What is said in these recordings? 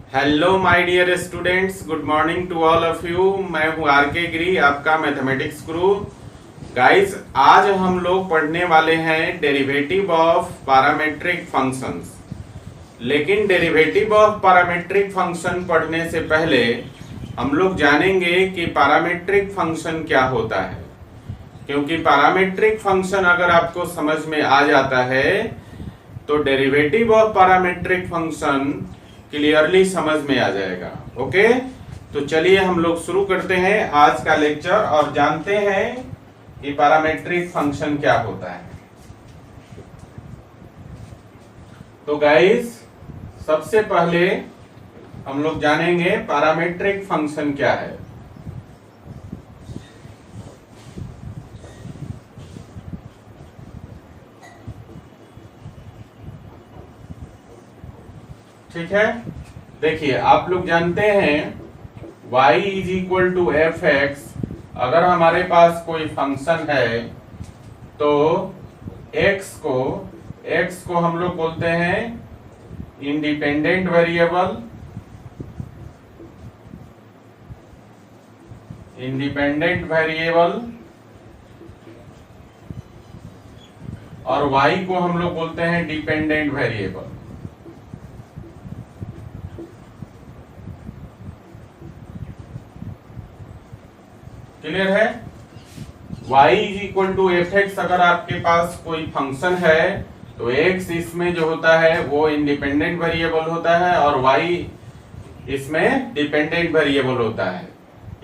Hello my dear students, good morning to all of you. मैं हूं are के गिरी, आपका मैथमेटिक्स गुरु। गाइस, आज हम लोग पढ़ने वाले हैं डेरिवेटिव ऑफ पैरामेट्रिक फंक्शंस। लेकिन डेरिवेटिव ऑफ पैरामेट्रिक फंक्शन पढ़ने से पहले हम लोग जानेंगे कि पैरामेट्रिक फंक्शन क्या होता है, क्योंकि पैरामेट्रिक फंक्शन अगर आपको समझ में आ जाता है तो derivative of parametric function clearly समझ में आ जाएगा। ओके, तो चलिए हम लोग शुरू करते हैं आज का लेक्चर और जानते हैं कि पैरामेट्रिक फंक्शन क्या होता है। तो गाइस, सबसे पहले हम लोग जानेंगे पैरामेट्रिक फंक्शन क्या है। ठीक है, देखिए आप लोग जानते हैं y is equal to F X. अगर हमारे पास कोई फंक्शन है तो x को हम लोग बोलते हैं इंडिपेंडेंट वेरिएबल, और y को हम लोग बोलते हैं डिपेंडेंट वेरिएबल। क्लियर है? y is equal to F X. अगर आपके पास कोई फंक्शन है तो x इसमें जो होता है वो इंडिपेंडेंट वेरिएबल होता है और y इसमें डिपेंडेंट वेरिएबल होता है।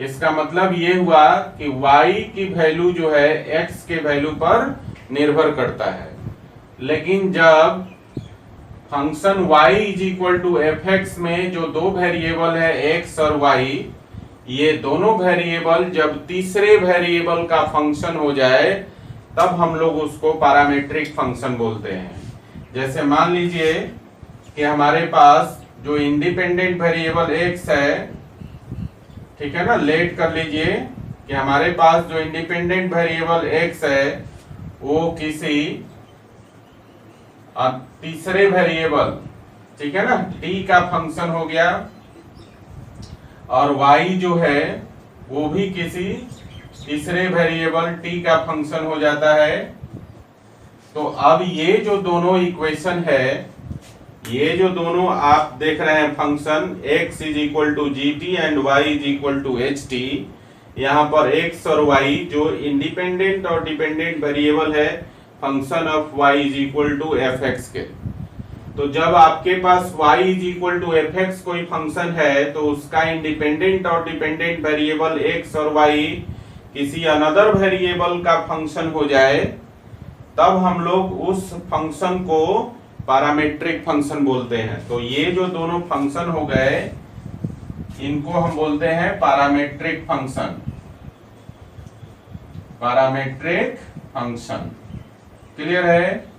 इसका मतलब ये हुआ कि y की वैल्यू जो है x के वैल्यू पर निर्भर करता है। लेकिन जब function y is equal to F X में जो दो वेरिएबल है x और y, ये दोनों वेरिएबल जब तीसरे वेरिएबल का फंक्शन हो जाए तब हम लोग उसको पैरामेट्रिक फंक्शन बोलते हैं। जैसे मान लीजिए कि हमारे पास जो इंडिपेंडेंट वेरिएबल x है, ठीक है ना, लेट कर लीजिए कि हमारे पास जो इंडिपेंडेंट वेरिएबल x है वो किसी तीसरे वेरिएबल, ठीक है ना, t का फंक्शन हो गया और y जो है वो भी किसी तीसरे वेरिएबल t का फंक्शन हो जाता है। तो अब ये जो दोनों इक्वेशन है, ये जो दोनों आप देख रहे हैं function x is equal to G T and y is equal to H T, यहाँ पर x और y जो इंडिपेंडेंट और डिपेंडेंट वेरिएबल है function of y is equal to F X के। तो जब आपके पास y is equal to F X कोई फंक्शन है तो उसका इंडिपेंडेंट और डिपेंडेंट वेरिएबल x और y किसी अनदर वेरिएबल का फंक्शन हो जाए तब हम लोग उस फंक्शन को पैरामेट्रिक फंक्शन बोलते हैं। तो ये जो दोनों फंक्शन हो गए इनको हम बोलते हैं parametric function. Parametric function clear है?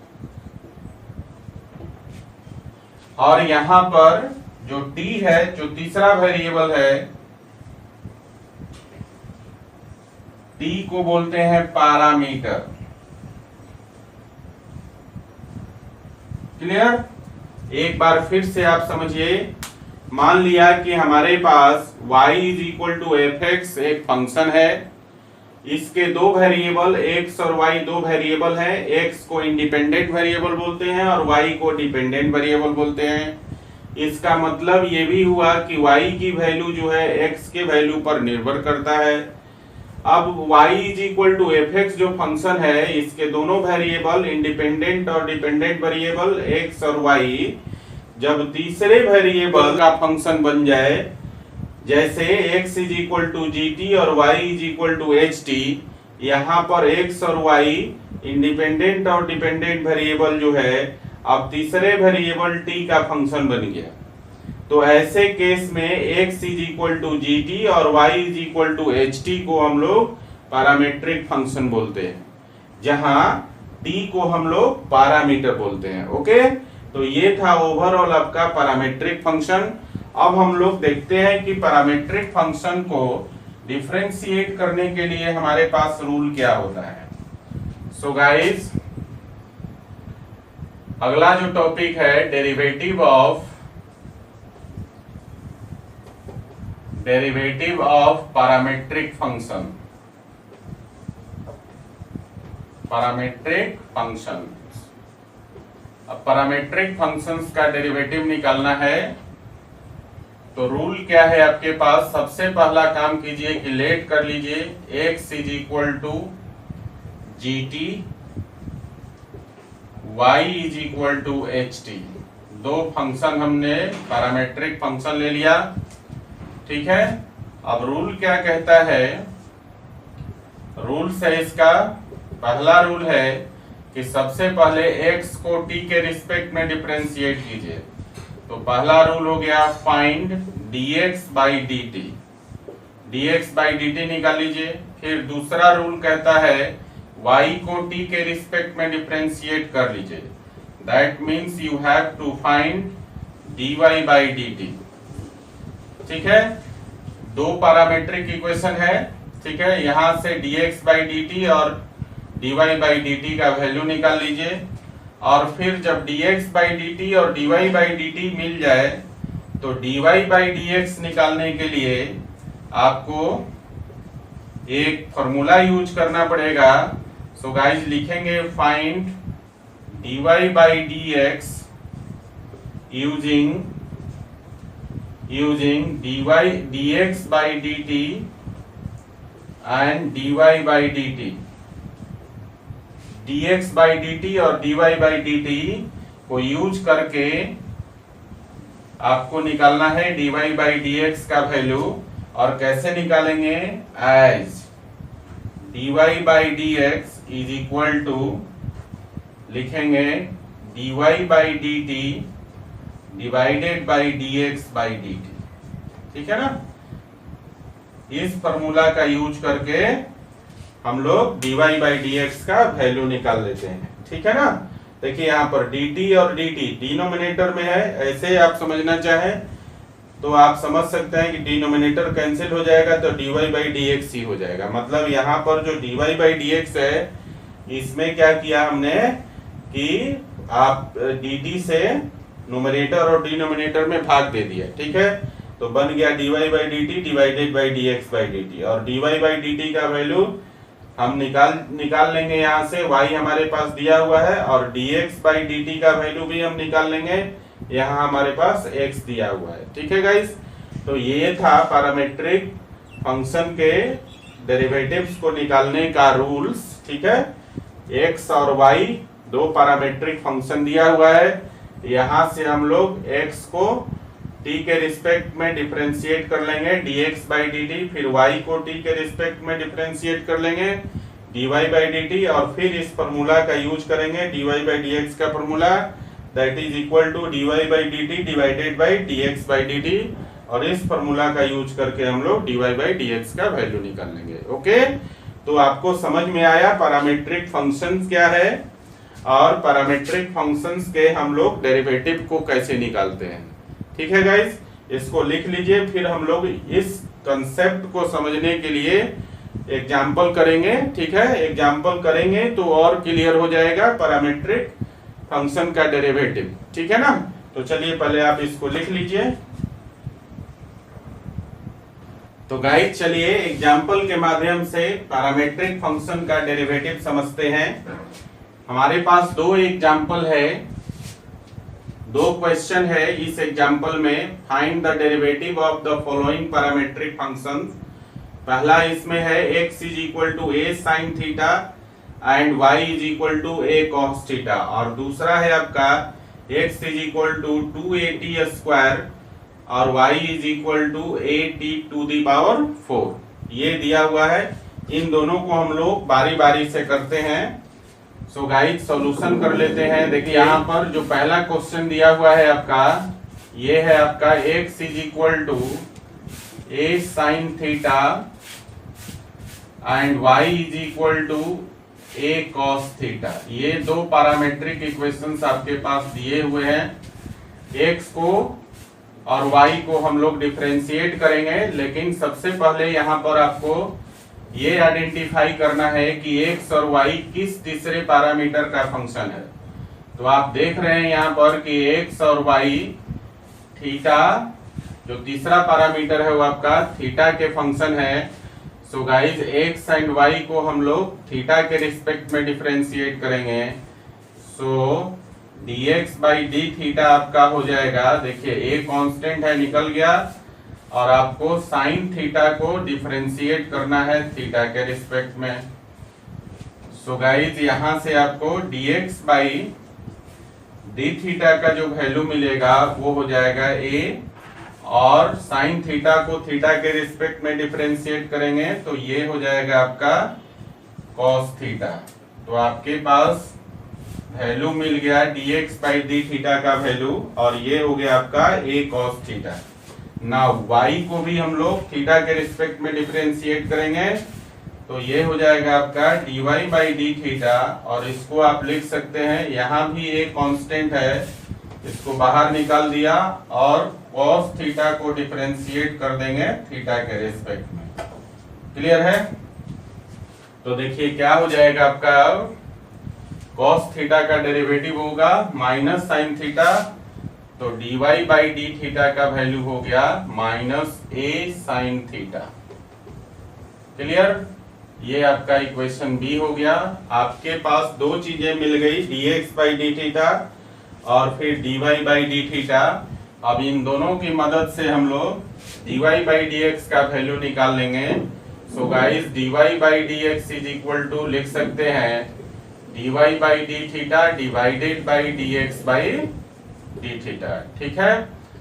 और यहां पर जो t है, जो तीसरा वेरिएबल है, t को बोलते हैं पैरामीटर। क्लियर? एक बार फिर से आप समझिए, मान लिया कि हमारे पास y is equal to F X एक फंक्शन है, इसके दो वेरिएबल x और y दो वेरिएबल हैं। x को इंडिपेंडेंट वेरिएबल बोलते हैं और y को डिपेंडेंट वेरिएबल बोलते हैं। इसका मतलब ये भी हुआ कि y की वैल्यू जो है x के वैल्यू पर निर्भर करता है। अब y is equal to F X जो फंक्शन है, इसके दोनों वेरिएबल इंडिपेंडेंट और डिपेंडेंट वेरिएबल x और y जब तीसरे वेरिएबल का फंक्शन बन जाए, जैसे x is equal to G T और y is equal to H T, यहाँ पर x और y इंडिपेंडेंट और डिपेंडेंट वेरिएबल जो है अब तीसरे वेरिएबल t का फंक्शन बन गया। तो ऐसे केस में x is equal to G T और y is equal to H T को हम लोग पैरामेट्रिक फंक्शन बोलते हैं, जहां t को हम लोग पैरामीटर बोलते हैं। ओके, तो ये था ओवरऑल आपका पैरामेट्रिक फंक्शन। अब हम लोग देखते हैं कि पैरामेट्रिक फंक्शन को डिफरेंशिएट करने के लिए हमारे पास रूल क्या होता है। सो गाइस, अगला जो टॉपिक है derivative of derivative of parametric function, parametric function. अब पैरामीट्रिक फंक्शंस का डेरिवेटिव निकालना है तो रूल क्या है आपके पास? सबसे पहला काम कीजिए कि लेट कर लीजिए x is equal to G T, y is equal to H T. दो फंक्शन हमने पैरामीट्रिक फंक्शन ले लिया, ठीक है। अब रूल क्या कहता है? रूल्स है इसका, पहला रूल है कि सबसे पहले x को t के रिस्पेक्ट में डिफरेंशिएट कीजिए। तो पहला रूल हो गया find dx by dt, dx by dt निकाल लीजिए। फिर दूसरा रूल कहता है y को t के रिस्पेक्ट में डिफरेंशिएट कर लीजिए। That means you have to find dy by dt, ठीक है। दो पैरामीट्रिक इक्वेशन है, ठीक है। यहां से dx बाई dt और dy बाई dt का वैल्यू निकाल लीजिए। और फिर जब dx बाई dt और dy बाई dt मिल जाए तो dy बाई dx निकालने के लिए आपको एक फॉर्मूला यूज करना पड़ेगा। सो गाइस लिखेंगे find dy by dx using dx by dt and dy by dt। dx by dt और dy बाई dt को यूज करके आपको निकालना है dy बाई dx का वैल्यू। और कैसे निकालेंगे? As dy by dx is equal to लिखेंगे dy by dt divided by dx by dt, ठीक है ना। इस फॉर्मूला का यूज करके हम लोग dy बाई dx का वैल्यू निकाल लेते हैं, ठीक है ना। देखिए यहाँ पर dt और dt डिनोमिनेटर में है, ऐसे आप समझना चाहें तो आप समझ सकते हैं कि डिनोमिनेटर कैंसिल हो जाएगा तो dy बाई dx ही हो जाएगा। मतलब यहाँ पर जो dy बाई dx है इसमें क्या किया हमने कि आप dt से न्यूमरेटर और डिनोमिनेटर में भाग दे दिया, ठीक है। तो बन गया dy by dt divided by dx by dt। और dy बाई dt का वैल्यू हम निकाल लेंगे यहाँ से, y हमारे पास दिया हुआ है। और dx बाई dt का वैल्यू भी हम निकाल लेंगे, यहाँ हमारे पास x दिया हुआ है, ठीक है गाइस। तो ये था पैरामीट्रिक फंक्शन के डेरिवेटिव्स को निकालने का रूल्स, ठीक है। x और y दो पैरामीट्रिक फंक्शन दिया हुआ है, यहाँ से हम लोग x को t के रिस्पेक्ट में डिफरेंशिएट कर लेंगे dx बाई dt, फिर y को t के रिस्पेक्ट में डिफरेंशिएट कर लेंगे dy बाई dt। और फिर इस फॉर्मूला का यूज करेंगे dy बाई dx का formula, that is equal to dy by dt divided by dx by dt। और इस फॉर्मूला का यूज करके हम लोग dy बाई dx का वैल्यू निकाल लेंगे। ओके, तो आपको समझ में आया पैरामीट्रिक फंक्शंस क्या है और पैरामीट्रिक फंक्शंस के हम लोग डेरिवेटिव को कैसे निकालते हैं, ठीक है गाइस। इसको लिख लीजिए, फिर हम लोग इस कंसेप्ट को समझने के लिए एग्जाम्पल करेंगे, ठीक है। एग्जाम्पल करेंगे तो और क्लियर हो जाएगा पैरामीट्रिक फंक्शन का डेरिवेटिव, ठीक है ना। तो चलिए पहले आप इसको लिख लीजिए। तो गाइस चलिए एग्जाम्पल के माध्यम से पैरामीट्रिक फंक्शन का डेरिवेटिव समझते हैं। हमारे पास दो एग्जाम्पल है, दो क्वेश्चन है इस एग्जाम्पल में। Find the derivative of the following parametric function. पहला इसमें है x is equal to a sine theta and y is equal to a cos theta. और दूसरा है आपका x is equal to 2at square और y is equal to at to the power 4। ये दिया हुआ है, इन दोनों को हम लोग बारी बारी से करते हैं। सो गाइस सॉल्यूशन कर लेते हैं। देखिए यहाँ पर जो पहला क्वेश्चन दिया हुआ है आपका, ये है आपका x is equal to a sine theta and y is equal to a cos theta. ये दो पैरामीट्रिक इक्वेशंस आपके पास दिए हुए हैं। x को और y को हम लोग डिफरेंशिएट करेंगे, लेकिन सबसे पहले यहाँ पर आपको ये आइडेंटिफाई करना है कि x और y किस तीसरे पैरामीटर का फंक्शन है। तो आप देख रहे हैं यहाँ पर कि x और y थीटा जो तीसरा पैरामीटर है वो आपका थीटा के फंक्शन है। So guys x and y को हम लोग थीटा के रिस्पेक्ट में डिफरेंशिएट करेंगे। So dx by d theta आपका हो जाएगा, देखिए ए कांस्टेंट है निकल गया, और आपको साइन थीटा को डिफरेंशिएट करना है थीटा के रिस्पेक्ट में। सो गाइज यहां से आपको dx बाई डी थीटा का जो वैल्यू मिलेगा वो हो जाएगा a, और साइन थीटा को थीटा के रिस्पेक्ट में डिफरेंशिएट करेंगे तो ये हो जाएगा आपका cos थीटा। तो आपके पास वैल्यू मिल गया dx बाई डी थीटा का वैल्यू, और ये हो गया आपका a cos theta. Now y को भी हम लोग थीटा के रिस्पेक्ट में डिफरेंशिएट करेंगे तो ये हो जाएगा आपका dy बाई डी थीटा, और इसको आप लिख सकते हैं, यहाँ भी एक कांस्टेंट है, इसको बाहर निकाल दिया और cos थीटा को डिफरेंशिएट कर देंगे थीटा के रिस्पेक्ट में। क्लियर है? तो देखिए क्या हो जाएगा आपका, cos थीटा का डेरिवेटिव होगा माइनस साइन थीटा, तो dy बाई डी थीटा का वैल्यू हो गया minus a sine theta. Clear? ये आपका इक्वेशन बी हो गया। आपके पास दो चीजें मिल गई, dx बाई डी थीटा और फिर dy बाई डी थीटा। अब इन दोनों की मदद से हम लोग dy बाई dx का वैल्यू निकाल लेंगे। So guys dy by dx is equal to लिख सकते हैं dy by d theta divided by dx by d theta. ठीक है,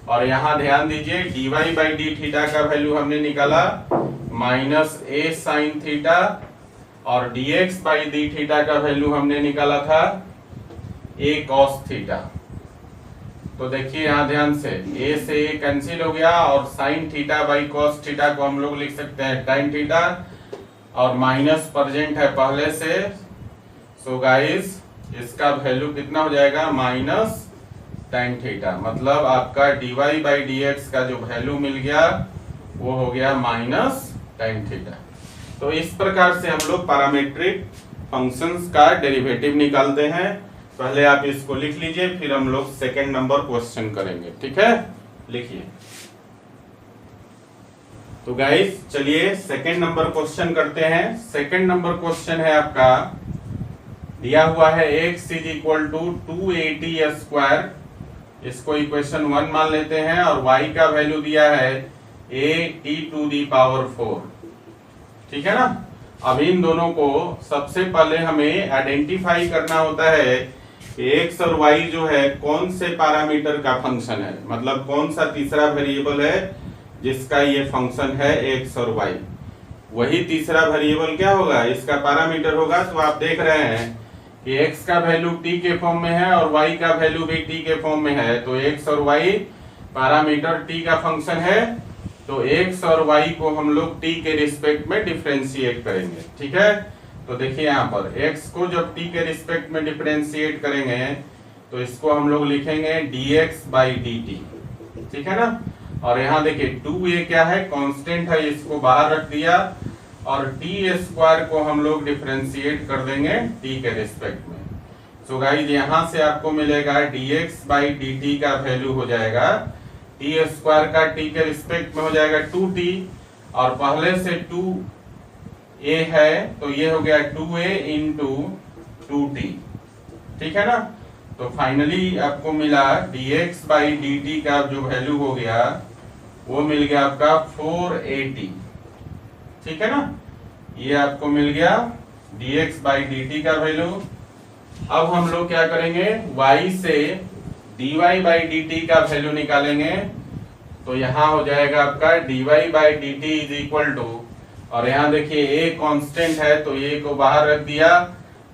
और यहाँ ध्यान दीजिए dy बाई डी थीटा का वैल्यू हमने निकाला माइनस a साइन थीटा, और dx बाई डी थीटा का वैल्यू हमने निकाला था a cos थीटा। तो देखिए यहाँ ध्यान से a से a कैंसिल हो गया, और sine theta by cos theta को हम लोग लिख सकते हैं tan थीटा, और माइनस प्रेजेंट है पहले से। सो गाइस इसका वैल्यू कितना हो जाएगा, माइनस tan थीटा, मतलब आपका dy बाई dx का जो वैल्यू मिल गया वो हो गया माइनस tan थीटा। तो इस प्रकार से हम लोग पैरामीट्रिक फंक्शंस का डेरिवेटिव निकालते हैं। पहले आप इसको लिख लीजिए, फिर हम लोग सेकंड नंबर क्वेश्चन करेंगे। ठीक है, लिखिए। तो गाइस चलिए सेकंड नंबर क्वेश्चन करते हैं। सेकंड नंबर क्वेश्चन है आपका, दिया हुआ है x is equal to 280 square, इसको इक्वेशन 1 मान लेते हैं, और y का वैल्यू दिया है a t to the power 4। ठीक है ना। अब इन दोनों को सबसे पहले हमें आइडेंटिफाई करना होता है कि x और y जो है कौन से पैरामीटर का फंक्शन है, मतलब कौन सा तीसरा वेरिएबल है जिसका ये फंक्शन है x और y। वही तीसरा वेरिएबल क्या होगा, इसका पैरामीटर होगा। तो आप देख रहे हैं कि x का वैल्यू t के फॉर्म में है और y का वैल्यू भी t के फॉर्म में है, तो x और y पैरामीटर t का फंक्शन है, तो x और y को हम लोग t के रिस्पेक्ट में डिफरेंशिएट करेंगे। ठीक है, तो देखिए यहाँ पर x को जब t के रिस्पेक्ट में डिफरेंशिएट करेंगे तो इसको हम लोग लिखेंगे dx बाई dt। ठीक है ना, और यहाँ देखिए 2a क्या है, कांस्टेंट है, इसको बाहर रख दिया, और t स्क्वायर को हम लोग डिफरेंशिएट कर देंगे t के रिस्पेक्ट में। सो गाइस यहाँ से आपको मिलेगा dx बाई dt का वैल्यू हो जाएगा t स्क्वायर का t के रिस्पेक्ट में हो जाएगा 2t, और पहले से 2a है तो ये हो गया 2a इंटू 2t। ठीक है ना, तो फाइनली आपको मिला dx बाई dt का जो वैल्यू हो गया वो मिल गया आपका 480। ठीक है ना, ये आपको मिल गया dx बाई dt का वैल्यू। अब हम लोग क्या करेंगे, y से dy बाई dt का वैल्यू निकालेंगे, तो यहाँ हो जाएगा आपका dy by dt is equal to, और यहाँ देखिए a कांस्टेंट है तो a को बाहर रख दिया,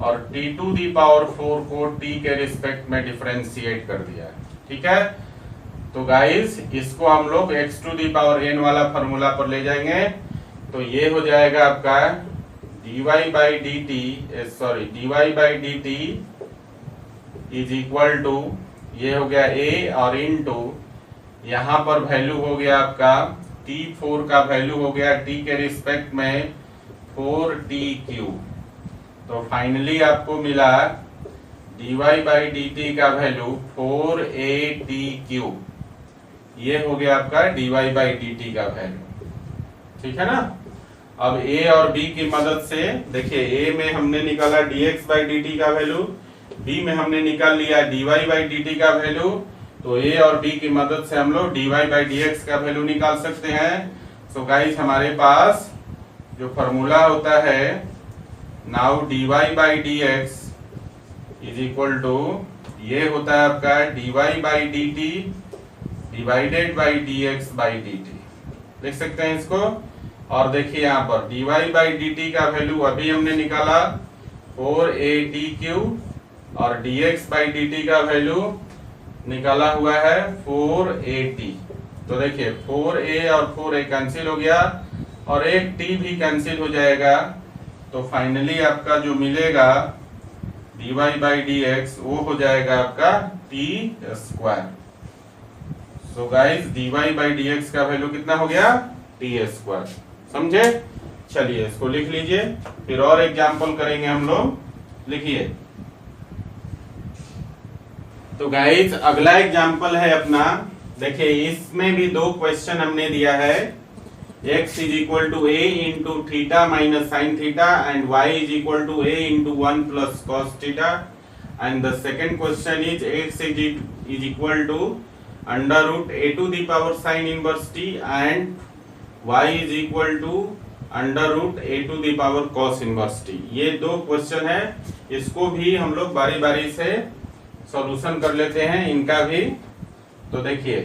और t टू दी पावर 4 को t के रिस्पेक्ट में डिफरेंशिएट कर दिया। ठीक है, तो गाइस इसको हम लोग x to the power n वाला फॉर्मूला पर ले जाएंगे, तो ये हो जाएगा आपका dy by dt is equal to, ये हो गया a और इनटू यहाँ पर वैल्यू हो गया आपका t4 का वैल्यू हो गया t के रिस्पेक्ट में 4t क्यूब। तो फाइनली आपको मिला dy बाई dt का वैल्यू 4at क्यूब। ये हो गया आपका dy बाई डी टी का वैल्यू, ठीक है ना। अब a और b की मदद से देखिए, a में हमने निकाला dx बाई डी टी का वैल्यू, b में हमने निकाल लिया dy बाई डी टी का वैल्यू, तो a और b की मदद से हम लोग dy बाई dx का वैल्यू निकाल सकते हैं। सो गाइस हमारे पास जो फॉर्मूला होता है, now dy by dx is equal to, ये होता है आपका dy by d t divided by dx by d t, लिख सकते हैं इसको। और देखिए यहाँ पर dy बाई डी टी का वैल्यू अभी हमने निकाला 4a/t³ और dx बाई डी टी का वैल्यू निकाला हुआ है 4at। तो देखिए 4a और 4a कैंसिल हो गया और एक t भी कैंसिल हो जाएगा, तो फाइनली आपका जो मिलेगा dy बाई dx वो हो जाएगा आपका t²। So guys dy by dx का वैल्यू कितना हो गया, t²। समझे? चलिए इसको लिख लीजिए, फिर और एग्जांपल करेंगे हम लोग, लिखिए। तो गाइस अगला एग्जांपल है अपना, देखिए इसमें भी दो क्वेश्चन हमने दिया है, x is equal to a into theta minus sine theta and y is equal to a into 1 plus cos theta, and the second question is x is equal to under root a to the power sine inverse t and y is equal to under root a to the power cos inverse t। ये दो question है, इसको भी हम लोग बारी बारी से सॉल्यूशन कर लेते हैं इनका भी। तो देखिए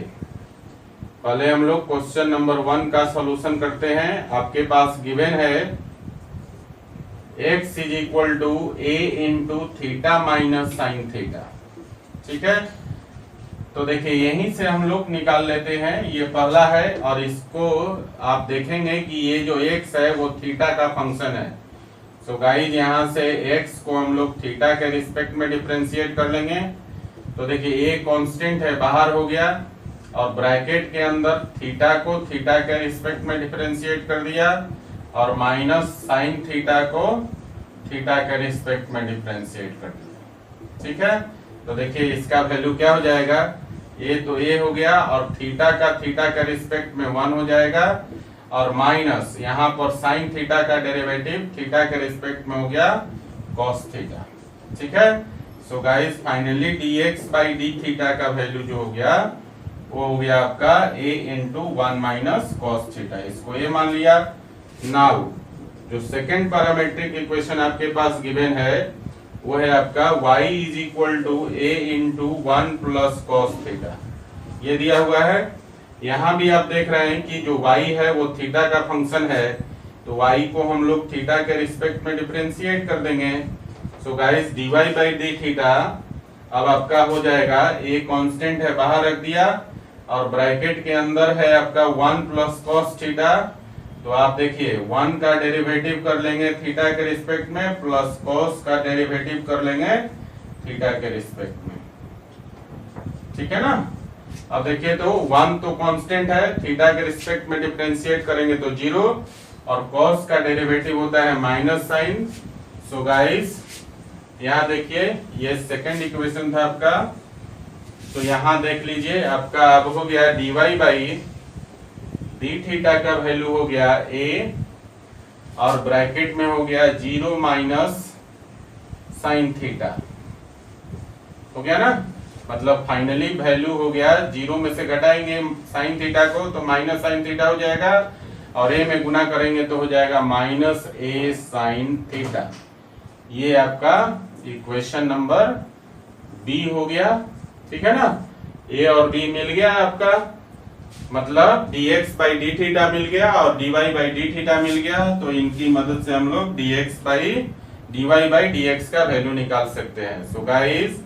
पहले हम लोग क्वेश्चन नंबर 1 का सॉल्यूशन करते हैं। आपके पास गिवन है x is equal to a into theta minus sine theta, ठीक है। तो देखिए यहीं से हम लोग निकाल लेते हैं, ये पहला है और इसको आप देखेंगे कि ये जो x है वो थीटा का फंक्शन है। सो गाइस यहाँ से x को हम लोग थीटा के रिस्पेक्ट में डिफरेंशिएट कर लेंगे। तो देखिए a कांस्टेंट है, बाहर हो गया, और ब्रैकेट के अंदर थीटा को थीटा के रिस्पेक्ट में डिफरेंशिएट कर दिया और माइनस साइन थीटा को थीटा के रिस्पेक्ट में डिफरेंशिएट कर दिया, ठीक है। तो देखिए इसका वैल्यू क्या हो जाएगा, ये तो a हो गया और थीटा का थीटा के रिस्पेक्ट में 1 हो जाएगा, और माइनस यहाँ पर साइन थीटा का डेरिवेटिव थीटा के रिस्पेक्ट में हो गया कॉस थीटा, ठीक है। So guys finally dx by d theta का वैल्यू जो हो गया वो हो गया आपका a into 1 minus cos theta, इसको a मान लिया। नाउ जो सेकेंड पैरामेट्रिक इक्वेशन आपके पास गिवन है वो है आपका y is equal to a into 1 plus cos theta, ये दिया हुआ है। यहाँ भी आप देख रहे हैं कि जो y है वो थीटा का फंक्शन है, तो y को हम लोग थीटा के रिस्पेक्ट में डिफरेंशिएट कर देंगे। सो guys dy by d theta अब आपका हो जाएगा, a कांस्टेंट है बाहर रख दिया और ब्रैकेट के अंदर है आपका 1 प्लस कॉस थीटा। तो आप देखिए 1 का डेरिवेटिव कर लेंगे थीटा के रिस्पेक्ट में, प्लस कॉस का डेरिवेटिव कर लेंगे थीटा के रिस्पेक्ट में, ठीक है ना। अब देखिए तो 1 तो कांस्टेंट है, थीटा के रिस्पेक्ट में डिफरेंशिएट करेंगे तो 0, और कॉस का डेरिवेटिव होता है माइनस साइन। सो गाइस यहाँ देखिए ये सेकंड इक्वेशन था आपका, तो यहाँ देख लीजिए आपका अब हो गया dy बाई डी थीटा का वैल्यू हो गया a और ब्रैकेट में हो गया 0 माइनस साइन थीटा, हो गया ना। मतलब फाइनली वैल्यू हो गया, 0 में से घटाएंगे साइन थीटा को तो माइनस साइन थीटा हो जाएगा, और a में गुना करेंगे तो हो जाएगा माइनस a साइन थीटा। ये आपका इक्वेशन नंबर b हो गया, ठीक है ना। a और b मिल गया आपका, मतलब dx बाई डी थीटा मिल गया और dy बाई डी थीटा मिल गया। तो इनकी मदद से हम लोग dx by dy by dx का वैल्यू निकाल सकते हैं। सो गाइस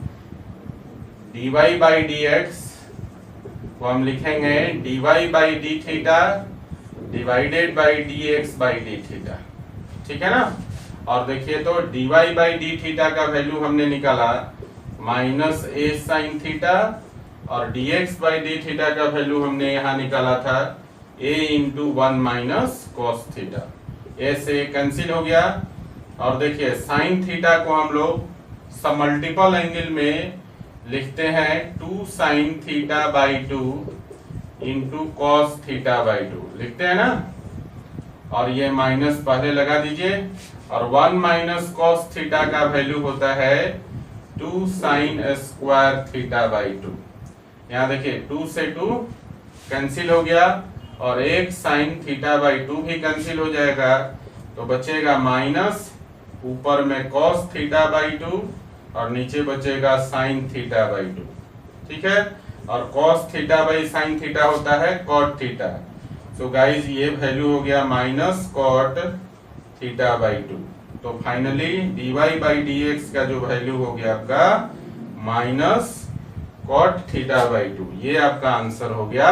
dy बाई dx को हम लिखेंगे dy by d theta divided by dx by d theta, ठीक है ना। और देखिए तो dy बाई डी थीटा का वैल्यू हमने निकाला माइनस a साइन थीटा, और dx बाई डी थीटा का वैल्यू हमने यहाँ निकाला था a into 1 minus cos theta, a से कैंसिल हो गया। और देखिए साइन थीटा को हम लोग सब मल्टीपल एंगल में लिखते हैं 2 sine theta by 2 into cos theta by 2 लिखते हैं ना, और ये माइनस पहले लगा दीजिए, और 1 माइनस कॉस थीटा का वैल्यू होता है 2 साइन स्क्वायर थीटा बाई 2। यहाँ देखिए 2 से 2 कैंसिल हो गया, और 1 साइन थीटा बाई 2 भी कैंसिल हो जाएगा, तो बचेगा माइनस, ऊपर में कॉस थीटा बाई 2 और नीचे बचेगा साइन थीटा बाई 2। ठीक है, और cos theta by sine theta होता है कॉट थीटा। सो गाइज ये वैल्यू हो गया माइनस कॉट थीटा बाई 2। तो फाइनली dy बाई dx का जो वैल्यू हो गया आपका माइनस कॉट थीटा बाई 2। ये आपका आंसर हो गया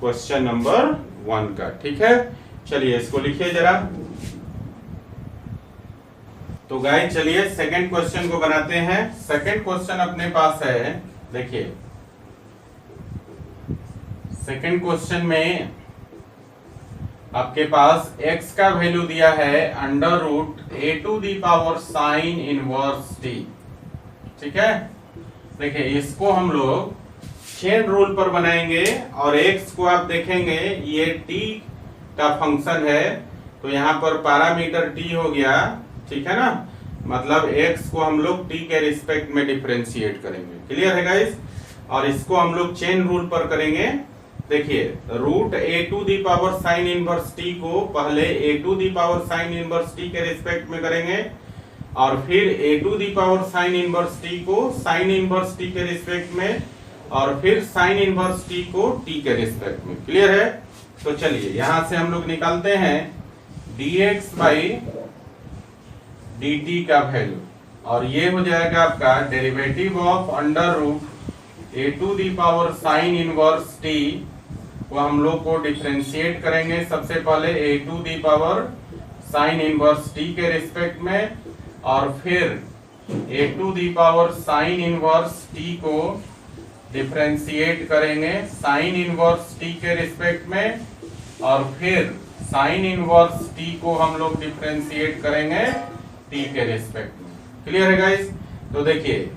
क्वेश्चन नंबर 1 का। ठीक है, चलिए इसको लिखिए जरा। तो गाइस चलिए सेकंड क्वेश्चन को बनाते हैं। सेकंड क्वेश्चन अपने पास है, देखिए सेकंड क्वेश्चन में आपके पास x का वैल्यू दिया है under root a to the power sine inverse t। ठीक है, देखिए इसको हम लोग चेन रूल पर बनाएंगे, और x को आप देखेंगे ये t का फंक्शन है, तो यहाँ पर पैरामीटर t हो गया। ठीक है ना, मतलब x को हम लोग t के रिस्पेक्ट में डिफरेंशिएट करेंगे। क्लियर है गाइस, और इसको हम लोग चेन रूल पर करेंगे। देखिए root a to the power sine inverse t को पहले a to the power sine inverse t के रिस्पेक्ट में करेंगे, और फिर a to the power sine inverse t को साइन इनवर्स t के रिस्पेक्ट में, और फिर साइन इनवर्स t को t के रिस्पेक्ट में। क्लियर है, तो चलिए यहां से हम लोग निकालते हैं dx बाई dt का वैल्यू, और ये हो जाएगा आपका derivative of under root a to the power sine inverse t को हम लोग को डिफरेंशिएट करेंगे सबसे पहले a to the power sine inverse t के रिस्पेक्ट में, और फिर a to the power sine inverse t को डिफरेंशिएट करेंगे साइन इनवर्स t के रिस्पेक्ट में, और फिर साइन इनवर्स t को हम लोग डिफरेंशिएट करेंगे t के रिस्पेक्ट में। क्लियर है गाइस, तो देखिए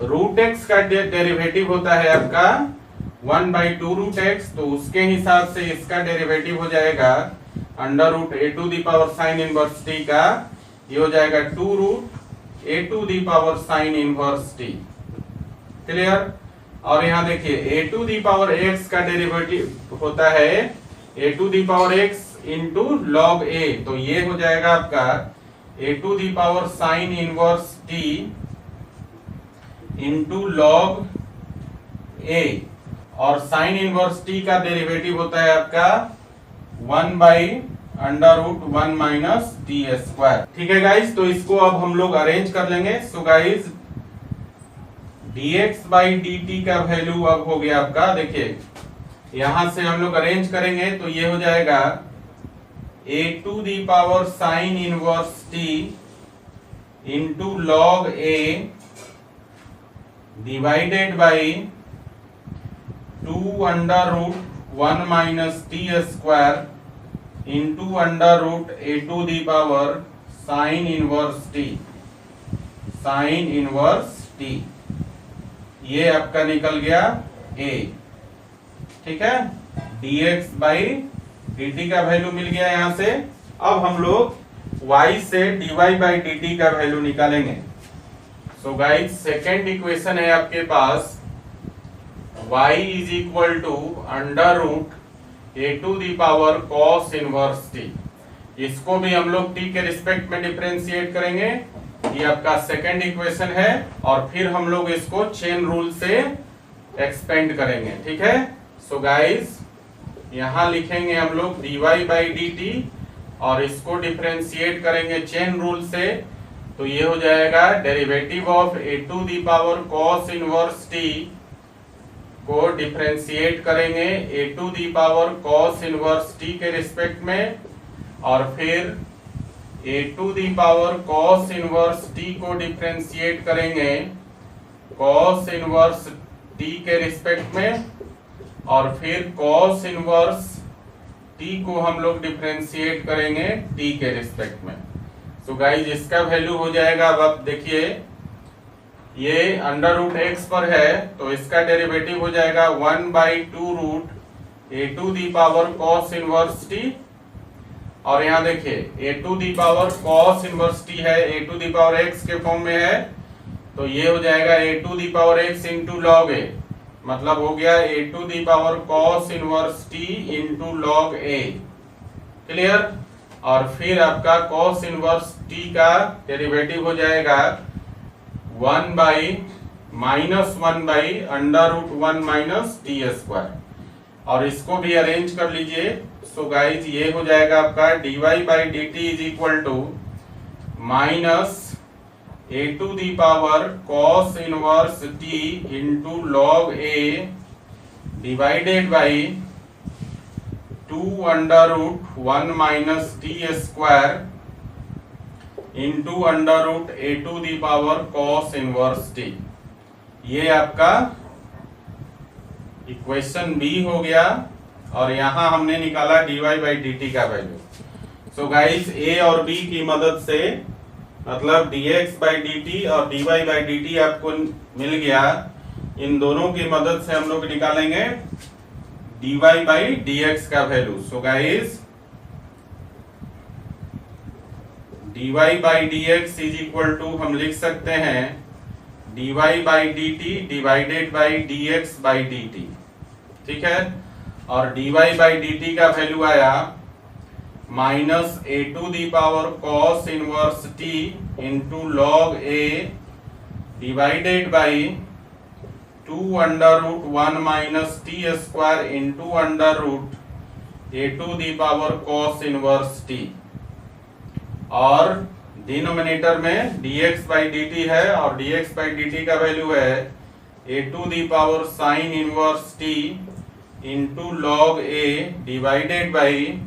रूट x का डेरिवेटिव होता है आपका 1 बाई 2 रूट x, तो उसके हिसाब से इसका डेरिवेटिव हो जाएगा under root a to the power sine inverse t का, ये हो जाएगा 2 root a to the power sine inverse t। Clear, और यहाँ देखिए a to the power x का डेरिवेटिव होता है a to the power x into log a, तो ये हो जाएगा आपका a to the power sine inverse t into log a, और साइन इनवर्स t का डेरिवेटिव होता है आपका 1 by under root 1 minus t square. ठीक है गाइस, तो इसको अब हम लोग अरेंज कर लेंगे। So guys dx by dt का वैल्यू अब हो गया आपका, देखिए यहां से हम लोग अरेंज करेंगे तो ये हो जाएगा a to the power sine inverse t into log a divided by 2 under root 1 minus t square into under root a to the power sine inverse t, sine inverse t, ये आपका निकल गया a। ठीक है, dx by dt का value मिल गया यहां से। अब हम लोग y से dy बाई dt का वैल्यू निकालेंगे। सो गाइस सेकेंड इक्वेशन है आपके पास y is equal to under root a to the power cos inverse t, इसको भी हम लोग t के रिस्पेक्ट में डिफरेंशिएट करेंगे। ये आपका सेकेंड इक्वेशन है, और फिर हम लोग इसको चेन रूल से एक्सपेंड करेंगे। ठीक है, सो गाइस यहां लिखेंगे हम लोग dy बाई dt, और इसको डिफरेंशिएट करेंगे चेन रूल से, तो ये हो जाएगा derivative of a to the power cos inverse t को डिफरेंशिएट करेंगे a to the power cos inverse t के रिस्पेक्ट में, और फिर a to the power cos inverse t को डिफरेंशिएट करेंगे cos इनवर्स t के रिस्पेक्ट में, और फिर cos इनवर्स t को हम लोग डिफरेंशिएट करेंगे t के रिस्पेक्ट में। सो गाइस इसका वैल्यू हो जाएगा, अब आप देखिए ये अंडर रूट एक्स पर है तो इसका डेरिवेटिव हो जाएगा 1/2 root a to the power cos inverse t. और यहाँ देखिए a to the power cos inverse t है, a to the power x के फॉर्म में है तो ये हो जाएगा a to the power x into log a, मतलब हो गया a to the power cos inverse t into log a. Clear. और फिर आपका कॉस इनवर्स टी का डेरिवेटिव हो जाएगा 1/-1/√1 माइनस टी स्क्वायर। और इसको भी अरेंज कर लीजिए। सो गाइज ये हो जाएगा आपका dy/dt is equal to minus a to the power cos inverse t into log a divided by 2√1 minus t square into a to the power cos inverse t. ये आपका equation B हो गया। और यहां हमने निकाला dy/dt का value. So guys ए और बी की मदद से मतलब dx/dt और dy/dt आपको मिल गया। इन दोनों की मदद से हम लोग निकालेंगे dy/dx का value. So guys dy/dx is equal to हम लिख सकते हैं dy/dt डिवाइडेड बाई dx/dt। ठीक है। और dy/dt का वैल्यू आया minus a to the power cos inverse t into log a divided by 2√1 minus t square into a to the power cos inverse t. और डिनोमिनेटर में dx/dt है और dx/dt का वैल्यू है a to the power sine inverse t into log a divided by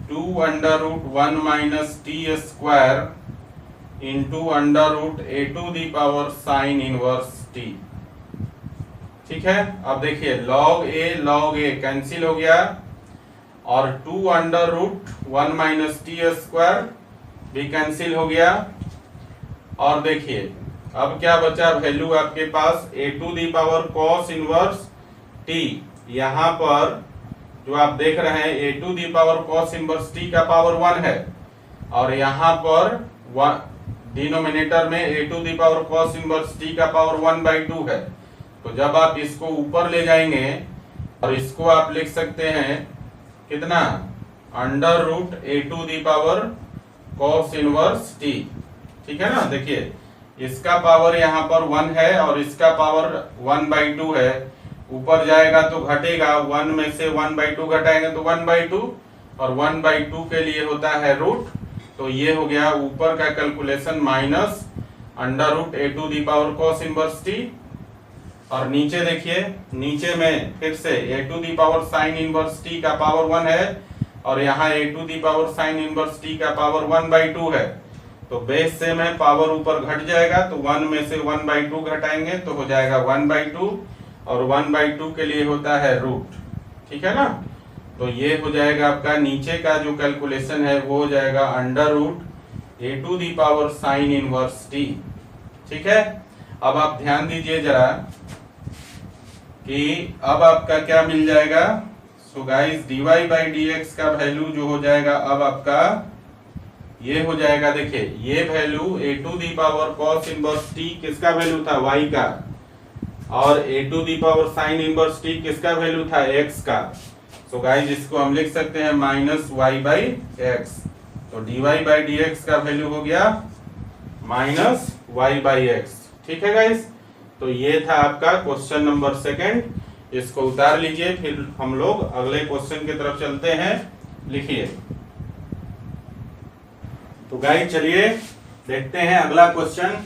2√1 minus t square into a to the power sine inverse t. ठीक है। अब देखिए लॉग ए कैंसिल हो गया और 2√1 माइनस टी स्क्वायर भी कैंसिल हो गया। और देखिए अब क्या बचा वैल्यू आपके पास a to the power cos inverse t. यहाँ पर जो आप देख रहे हैं a to the power cos inverse t का पावर 1 है और यहाँ पर डिनोमिनेटर में a to the power cos inverse t का पावर 1/2 है। तो जब आप इसको ऊपर ले जाएंगे और इसको आप लिख सकते हैं कितना a to the power cos inverse t. ठीक है ना। देखिए इसका पावर यहाँ पर 1 है और इसका पावर 1/2 है। ऊपर जाएगा तो घटेगा, 1 में से 1/2 घटाएंगे तो 1/2 और 1/2 के लिए होता है रूट। तो ये हो गया ऊपर का calculation minus a to the power cos inverse t. और नीचे देखिए नीचे में फिर से a to the power sine inverse t का पावर 1 है और यहाँ a to the power sine inverse t का पावर 1/2 है। तो बेस से में पावर ऊपर घट जाएगा तो 1 में से 1/2 घटाएंगे तो हो जाएगा 1/2 और 1/2 के लिए होता है रूट। ठीक है ना। तो ये हो जाएगा आपका नीचे का जो कैलकुलेशन है वो हो जाएगा a to the power sine inverse t. ठीक है। अब आप ध्यान दीजिए जरा कि अब आपका क्या मिल जाएगा। सो गाइस dy/dx का वैल्यू जो हो जाएगा अब आपका ये हो जाएगा। देखिए ये value a to the power cos inverse t किसका वैल्यू था, y का। और a to the power sine inverse t किसका वैल्यू था, x का। सो गाइस इसको हम लिख सकते हैं माइनस y/x। तो dy/dx का वैल्यू हो गया माइनस y/x। ठीक है गाइस। तो ये था आपका क्वेश्चन नंबर 2। इसको उतार लीजिए फिर हम लोग अगले क्वेश्चन की तरफ चलते हैं। लिखिए। तो गाइस चलिए देखते हैं अगला क्वेश्चन।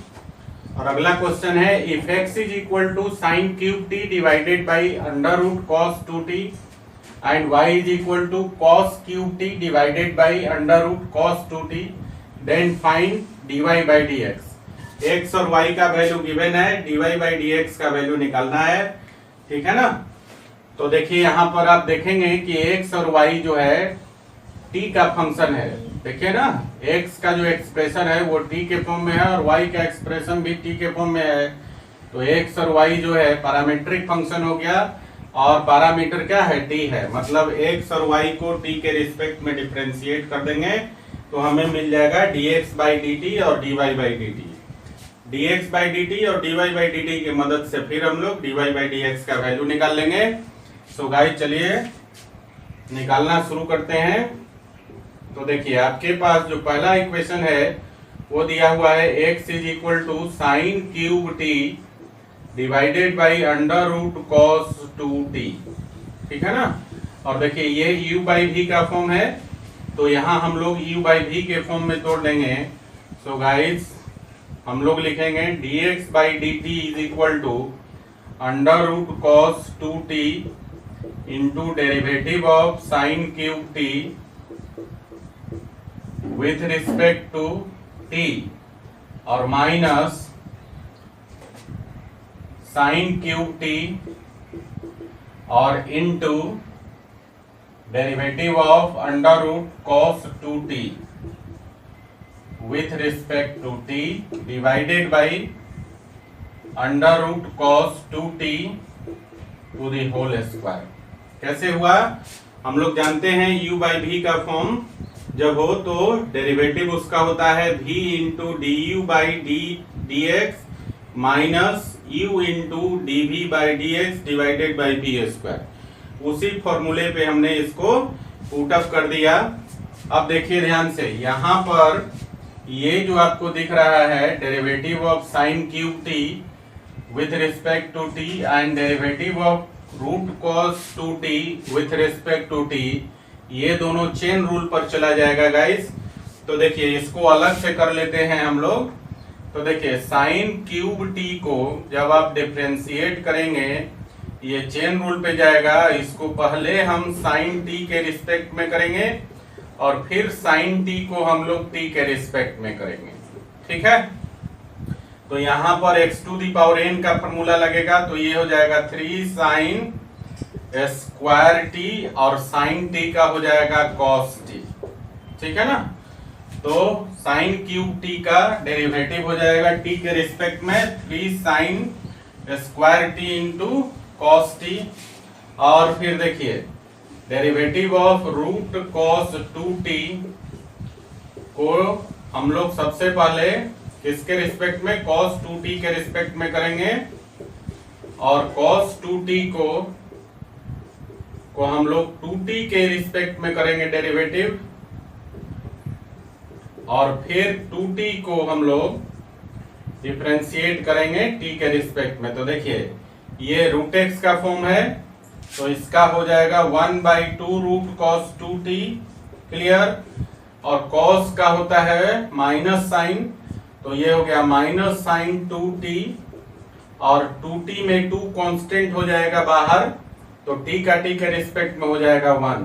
और अगला क्वेश्चन है if x is equal to sine cube t divided by √cos 2t and y is equal to cos cube t divided by √cos 2t then find dy/dx। x और y का value given है, dy/dx का value निकालना है। ठीक है ना। तो देखिए यहाँ पर आप देखेंगे कि x और y जो है t का फंक्शन है। देखिए ना, x का जो एक्सप्रेशन है वो t के फॉर्म में है और y का एक्सप्रेशन भी t के फॉर्म में है। तो x और y जो है पैरामीट्रिक फंक्शन हो गया और पैरामीटर क्या है, t है। मतलब x और y को t के रिस्पेक्ट में डिफरेंशिएट कर देंगे तो हमें मिल जाएगा dx/dt और dy/dt। dx/dt और dy/dt की मदद से फिर हम लोग dy/dx का वैल्यू निकाल लेंगे। सो गाइस चलिए निकालना शुरू करते हैं। तो देखिए आपके पास जो पहला इक्वेशन है वो दिया हुआ है x is equal to sine cube t divided by under root cos 2t, ठीक है ना। और देखिए ये u/v का फॉर्म है तो यहाँ हम लोग u/v के फॉर्म में तोड़ देंगे। सो गाइस हम लोग लिखेंगे dx/dt is equal to under root cos 2t into derivative of sine cube t with respect to t और माइनस साइन क्यूब t और into derivative of under root cos 2t with respect to t divided by under root cos 2t to the whole square. कैसे हुआ, हम लोग जानते हैं u/v का form जब हो तो डेरिवेटिव उसका होता है v into du/dx minus u into dv/dx divided by v square. उसी फॉर्मूले पे हमने इसको पुट अप कर दिया। अब देखिए ध्यान से, यहाँ पर ये जो आपको दिख रहा है derivative of sine cube t with respect to t and derivative of root cos 2t with respect to t, ये दोनों चेन रूल पर चला जाएगा गाइस। तो देखिए इसको अलग से कर लेते हैं हम लोग। तो देखिए साइन क्यूब t को जब आप डिफरेंशिएट करेंगे ये चेन रूल पे जाएगा। इसको पहले हम साइन t के रिस्पेक्ट में करेंगे और फिर साइन t को हम लोग t के रिस्पेक्ट में करेंगे, ठीक है। तो यहाँ पर x to the power n का फॉर्मूला लगेगा तो ये हो जाएगा 3 साइन स्क्वायर टी और साइन टी का हो जाएगा कॉस टी, ठीक है ना। तो साइन क्यूब टी का डेरिवेटिव हो जाएगा टी के रिस्पेक्ट में 3 sine square t into cos t और फिर देखिए derivative of root cos 2t को हम लोग सबसे पहले किसके रिस्पेक्ट में, कॉस 2t के रिस्पेक्ट में करेंगे और कॉस 2t को हम लोग 2t के रिस्पेक्ट में करेंगे डेरिवेटिव और फिर 2t को हम लोग डिफरेंशिएट करेंगे t के रिस्पेक्ट में। तो देखिए ये रूट x का फॉर्म है तो इसका हो जाएगा 1/2 रूट कॉस 2t, क्लियर। और कॉस का होता है माइनस साइन तो ये हो गया माइनस साइन 2t और 2t में 2 कांस्टेंट हो जाएगा बाहर तो t का t के रिस्पेक्ट में हो जाएगा 1।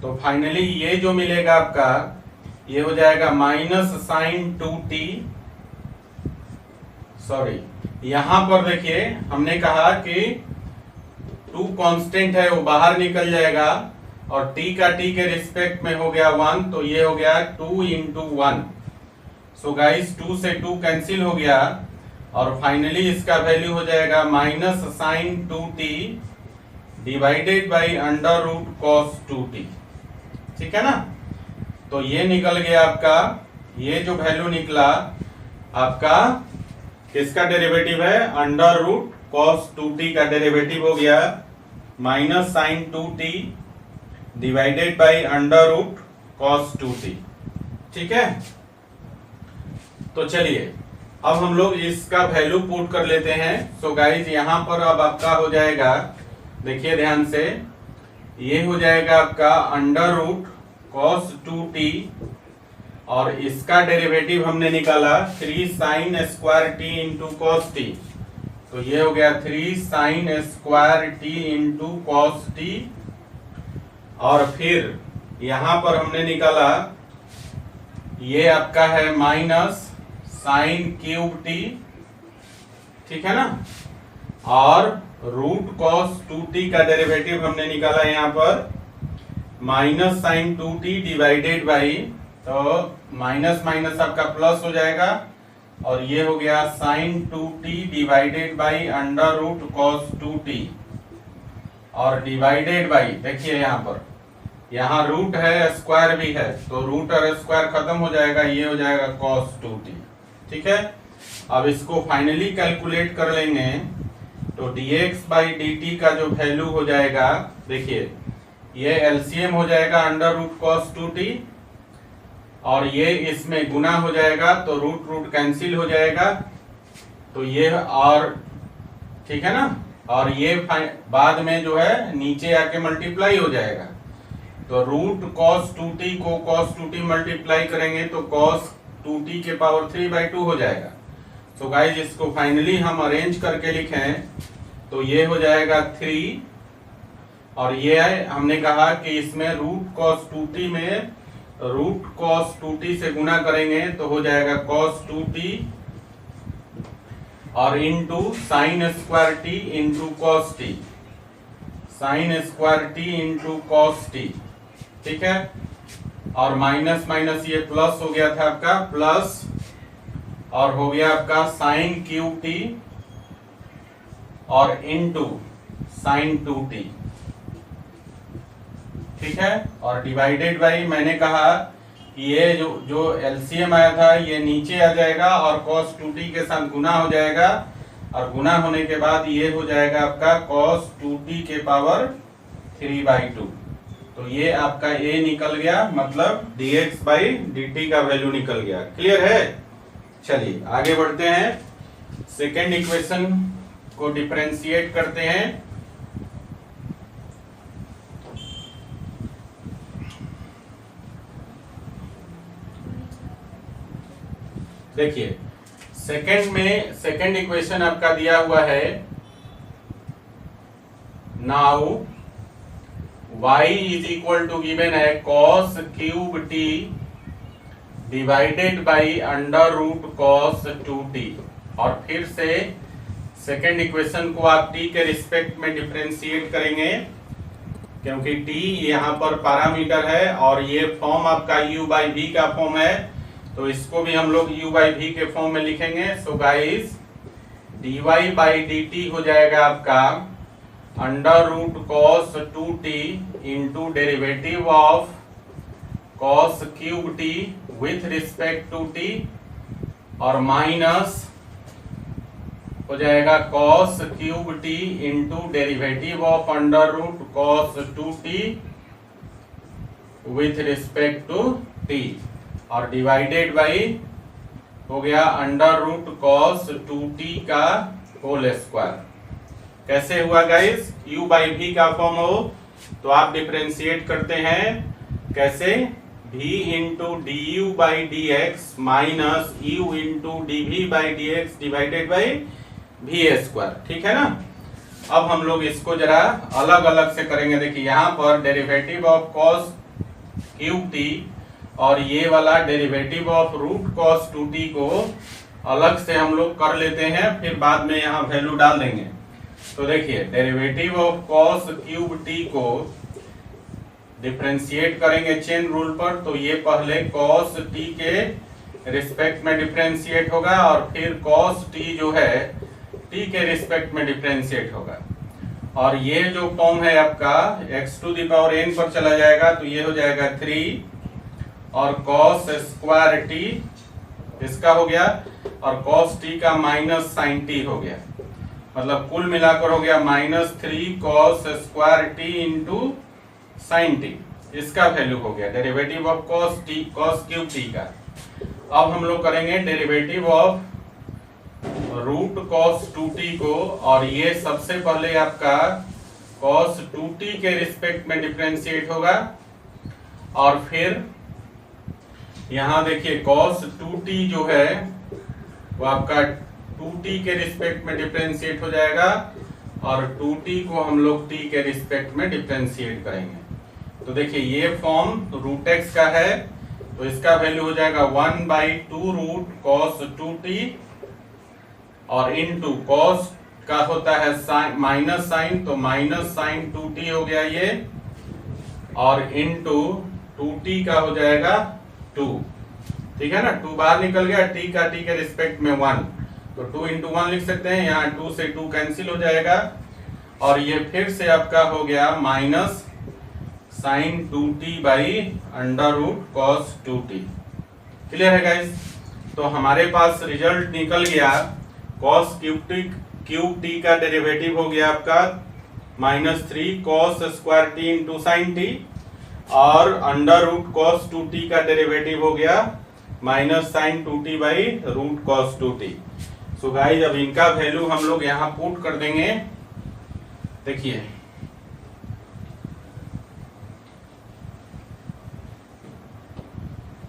तो फाइनली ये जो मिलेगा आपका ये हो जाएगा माइनस साइन 2t, सॉरी यहाँ पर देखिए हमने कहा कि 2 कांस्टेंट है वो बाहर निकल जाएगा और t का t के रिस्पेक्ट में हो गया 1 तो ये हो गया 2 इंटू 1। सो गाइस 2 से 2 कैंसिल हो गया और फाइनली इसका वैल्यू हो जाएगा minus sine 2t divided by under root cos 2t, ठीक है ना। तो ये निकल गया आपका, ये जो वैल्यू निकला आपका किसका डेरिवेटिव है, अंडर रूट कॉस 2t का डेरिवेटिव हो गया minus sine 2t divided by under root cos 2t, ठीक है। तो चलिए अब हम लोग इसका वैल्यू पुट कर लेते हैं। सो गाइस यहाँ पर अब आपका हो जाएगा, देखिए ध्यान से, ये हो जाएगा आपका अंडर रूट कॉस 2t और इसका डेरिवेटिव हमने निकाला 3 sine square t into cos t तो ये हो गया 3 sine square t into cos t और फिर यहाँ पर हमने निकाला ये आपका है माइनस साइन क्यूब t, ठीक है ना। और रूट कॉस 2t का डेरिवेटिव हमने निकाला यहाँ पर minus sine 2t divided by तो माइनस माइनस आपका प्लस हो जाएगा और ये हो गया sine 2t divided by under root cos 2t और डिवाइडेड बाई, देखिए यहाँ पर, यहाँ रूट है स्क्वायर भी है तो रूट और स्क्वायर खत्म हो जाएगा, ये हो जाएगा cos 2t। ठीक है, अब इसको फाइनली कैलकुलेट कर लेंगे तो dx बाई dt का जो वैल्यू हो जाएगा, देखिए ये एलसीएम हो जाएगा अंडर रूट cos 2t और ये इसमें गुना हो जाएगा तो रूट रूट कैंसिल हो जाएगा, तो ये और ठीक है ना, और ये बाद में जो है नीचे आके मल्टीप्लाई हो जाएगा, तो रूट cos 2t को cos 2t मल्टीप्लाई करेंगे तो cos 2t के पावर 3/2 हो जाएगा। तो गाइज इसको फाइनली हम अरेंज करके लिखें तो ये हो जाएगा 3 और ये है, हमने कहा कि इसमें रूट cos 2t में रूट cos 2t से गुना करेंगे तो हो जाएगा cos 2t और इंटू साइन स्क्वायर t इंटू cos t, sign square t इंटू cos t। ठीक है, और माइनस माइनस ये प्लस हो गया था आपका प्लस और हो गया आपका साइन क्यूब t और इंटू साइन 2t। ठीक है, और डिवाइडेड बाई, मैंने कहा ये जो एलसीएम आया था ये नीचे आ जाएगा और cos 2t के साथ गुना हो जाएगा और गुना होने के बाद ये हो जाएगा आपका cos 2t के पावर 3/2। तो ये आपका a निकल गया, मतलब dx बाई dt का वैल्यू निकल गया। क्लियर है? चलिए आगे बढ़ते हैं, सेकेंड इक्वेशन को डिफरेंशिएट करते हैं। देखिए सेकेंड इक्वेशन आपका दिया हुआ है, now y is equal to given है cos cube t divided by under root cos 2t, और फिर से सेकेंड इक्वेशन को आप t के रिस्पेक्ट में डिफरेंशिएट करेंगे क्योंकि t यहाँ पर पैरामीटर है और ये फॉर्म आपका u बाई v का फॉर्म है, तो इसको भी हम लोग u बाई v के फॉर्म में लिखेंगे। So guys dy by dt हो जाएगा आपका under root cos 2t into derivative of cos cube t with respect to t और माइनस हो जाएगा cos cube t into derivative of under root cos 2t with respect to t और divided by हो गया under root cos 2t का whole square. कैसे हुआ guys? u by v का फॉर्म हो तो आप डिफरेंशिएट करते हैं कैसे, v into d u by d x minus u into d v by d x divided by v square. ठीक है ना, अब हम लोग इसको जरा अलग अलग से करेंगे। देखिए यहाँ पर derivative of cos cube t और ये वाला derivative of root cos 2t को अलग से हम लोग कर लेते हैं, फिर बाद में यहाँ वैल्यू डाल देंगे। तो देखिए derivative of cos cube t को डिफरेंशिएट करेंगे चेन रूल पर, तो ये पहले cos t के रिस्पेक्ट में डिफरेंशिएट होगा और फिर cos t जो है t के रिस्पेक्ट में डिफरेंशिएट होगा, और ये जो फॉर्म है आपका x to the power n पर चला जाएगा तो ये हो जाएगा 3 और cos स्क्वायर t इसका हो गया और cos t का माइनस साइन t हो गया, मतलब कुल मिलाकर हो गया -3 cos square t into sine t, इसका वैल्यू हो गया derivative of cos cube t का। अब हम लोग करेंगे derivative of root cos 2t को, और ये सबसे पहले आपका cos 2t के रिस्पेक्ट में डिफरेंशिएट होगा और फिर यहाँ देखिए cos 2t जो है वो आपका 2t के रिस्पेक्ट में डिफरेंशिएट हो जाएगा और 2t को हम लोग t के रिस्पेक्ट में डिफरेंशिएट करेंगे। तो देखिए ये फॉर्म रूट x का है तो इसका वैल्यू हो जाएगा 1/2 रूट cos 2t और इनटू cos का होता है साइन माइनस साइन, तो माइनस साइन 2t हो गया ये, और इनटू 2t का हो जाएगा 2, ठीक है ना, 2 बाहर निकल गया, टी का टी के रिस्पेक्ट में 1, तो 2 इंटू 1 लिख सकते हैं, यहाँ 2 से 2 कैंसिल हो जाएगा और ये फिर से आपका हो गया minus sine 2t by under root cos 2t। Clear है गाइस? तो हमारे पास रिजल्ट निकल गया कॉस क्यूब टी का डेरिवेटिव हो गया आपका -3 cos square t into sine t और अंडर रूट कॉस 2t का डेरिवेटिव हो गया minus sine 2t by root cos 2t। So guys अब इनका वैल्यू हम लोग यहाँ पुट कर देंगे। देखिए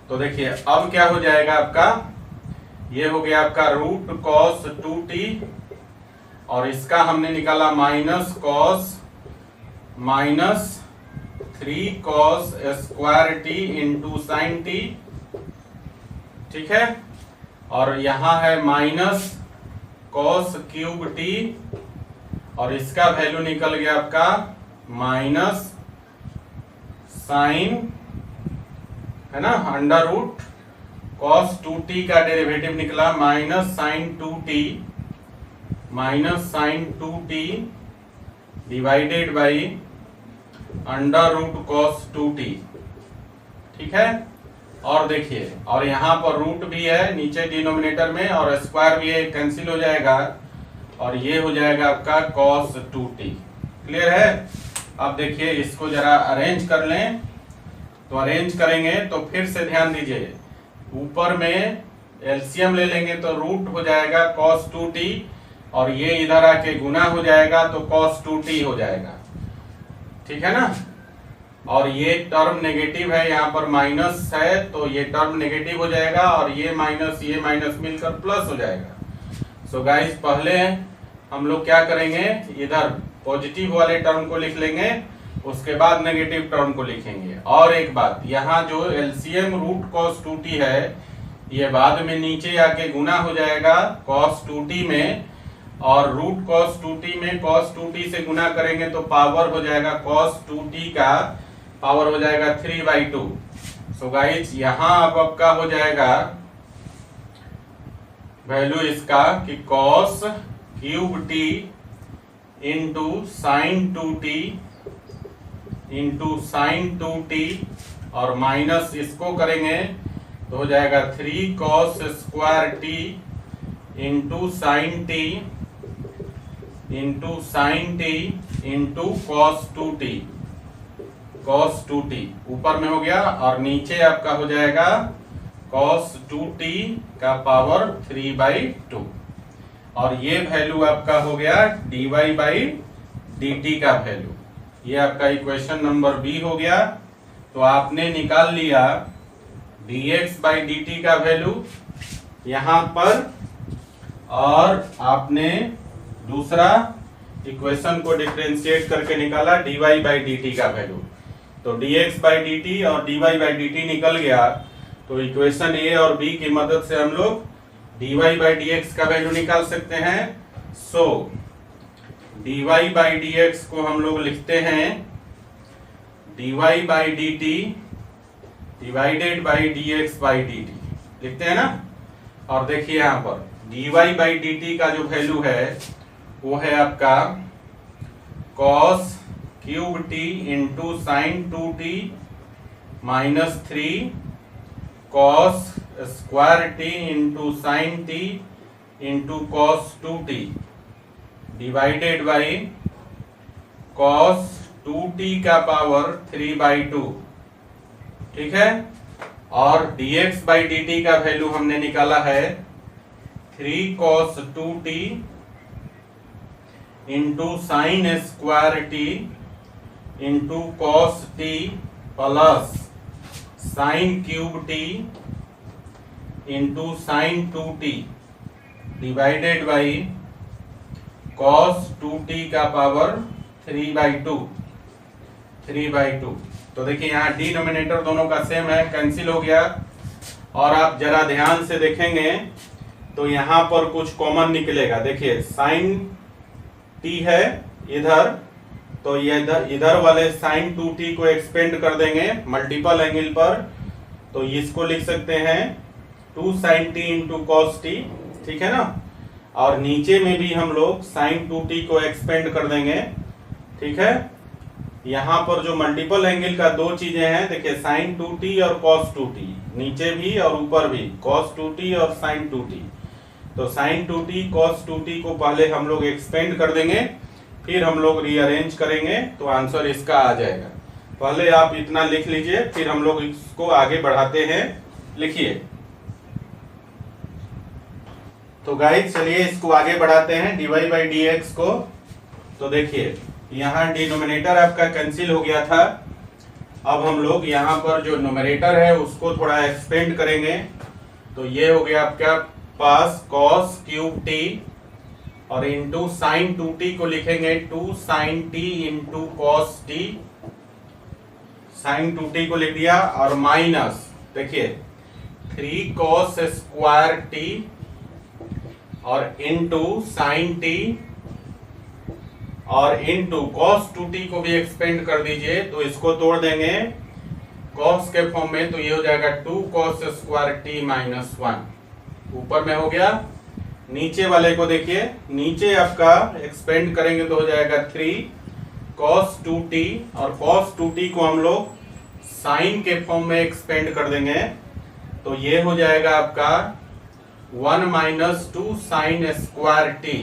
तो देखिए अब क्या हो जाएगा आपका, ये हो गया आपका रूट कॉस 2t और इसका हमने निकाला minus cos minus 3 cos square t into sine T, ठीक है, और यहां है माइनस कॉस क्यूब टी और इसका वैल्यू निकल गया आपका माइनस साइन, है ना, अंडर रूट कॉस 2t का डेरिवेटिव निकला minus sine 2t minus sine 2t divided by under root cos 2t, ठीक है। और देखिए और यहाँ पर रूट भी है नीचे डिनोमिनेटर में और स्क्वायर भी है, कैंसिल हो जाएगा और ये हो जाएगा आपका cos 2t। क्लियर है? अब देखिए इसको जरा अरेंज कर लें, तो अरेंज करेंगे तो फिर से ध्यान दीजिए ऊपर में एलसीएम ले लेंगे तो रूट हो जाएगा cos 2t और ये इधर आके गुना हो जाएगा तो cos 2t हो जाएगा, ठीक है ना। और ये टर्म नेगेटिव है, यहाँ पर माइनस है तो ये टर्म नेगेटिव हो जाएगा और ये माइनस मिलकर प्लस हो जाएगा। सो गाइस पहले हम लोग क्या करेंगे, इधर पॉजिटिव वाले टर्म को लिख लेंगे, उसके बाद नेगेटिव टर्म को लिखेंगे। और एक बात, यहाँ जो एलसीएम रूट कॉस 2t है ये बाद में नीचे आके गुना हो जाएगा cos 2t में और रूट cos 2t में cos 2t से गुना करेंगे तो पावर हो जाएगा cos 2t का पावर हो जाएगा 3/2। सो गाइस यहाँ अब आपका हो जाएगा वैल्यू इसका कि cos cube t into sine 2t into sine 2t और माइनस इसको करेंगे तो हो जाएगा 3 cos square t into sine t into sine t इंटू cos 2t ऊपर में हो गया और नीचे आपका हो जाएगा cos 2t का पावर 3/2 और ये वैल्यू आपका हो गया dy बाई dt का वैल्यू। ये आपका इक्वेशन नंबर बी हो गया। तो आपने निकाल लिया dx बाई dt का वैल्यू यहाँ पर और आपने दूसरा इक्वेशन को डिफरेंशिएट करके निकाला dy बाई dt का वैल्यू। तो dx बाई dt और dy बाई dt निकल गया तो इक्वेशन ए और बी की मदद से हम लोग dy बाई dx का वैल्यू निकाल सकते हैं। सो dy बाई dx को हम लोग लिखते हैं dy by dt divided by dx by dt लिखते हैं ना। और देखिए यहाँ पर dy बाई dt का जो वैल्यू है वो है आपका cos cube t into sine 2t minus 3 cos square t into sine t इंटू cos 2t divided by cos 2t का पावर 3/2, ठीक है। और dx बाई dt का वैल्यू हमने निकाला है 3 cos 2t into sine square t इंटू cos t plus sign cube t into sine 2t divided by cos 2t का पावर 3/2। तो देखिए यहाँ डिनोमिनेटर दोनों का सेम है, कैंसिल हो गया। और आप जरा ध्यान से देखेंगे तो यहाँ पर कुछ कॉमन निकलेगा। देखिए साइन t है इधर, तो ये इधर वाले साइन 2t को एक्सपेंड कर देंगे मल्टीपल एंगल पर तो इसको लिख सकते हैं 2 sin t into cos t, ठीक है ना। और नीचे में भी हम लोग sin 2t को एक्सपेंड कर देंगे, ठीक है। यहाँ पर जो मल्टीपल एंगल का दो चीजें हैं, देखिए sin 2t और cos 2t, नीचे भी और ऊपर भी cos 2t और sin 2t। तो sin 2t cos 2t को पहले हम लोग एक्सपेंड कर देंगे, फिर हम लोग रीअरेंज करेंगे तो आंसर इसका आ जाएगा। पहले आप इतना लिख लीजिए, फिर हम लोग इसको आगे बढ़ाते हैं। लिखिए। तो गाइस चलिए इसको आगे बढ़ाते हैं dy बाई dx को। तो देखिए यहाँ डिनोमिनेटर आपका कैंसिल हो गया था। अब हम लोग यहाँ पर जो न्यूमरेटर है उसको थोड़ा एक्सपेंड करेंगे। तो ये हो गया आपका पास cos क्यूब t और इंटू साइन 2t को लिखेंगे 2 sin t इंटू cos t, साइन 2t को लिख दिया। और माइनस देखिए 3 cos स्क्वायर t और इंटू साइन t और इंटू cos 2t को भी एक्सपेंड कर दीजिए। तो इसको तोड़ देंगे cos के फॉर्म में, तो ये हो जाएगा 2 cos स्क्वायर t माइनस 1। ऊपर में हो गया। नीचे वाले को देखिए, नीचे आपका एक्सपेंड करेंगे तो हो जाएगा 3 cos 2t और cos 2t को हम लोग साइन के फॉर्म में एक्सपेंड कर देंगे। तो ये हो जाएगा आपका 1 minus 2 sine square t।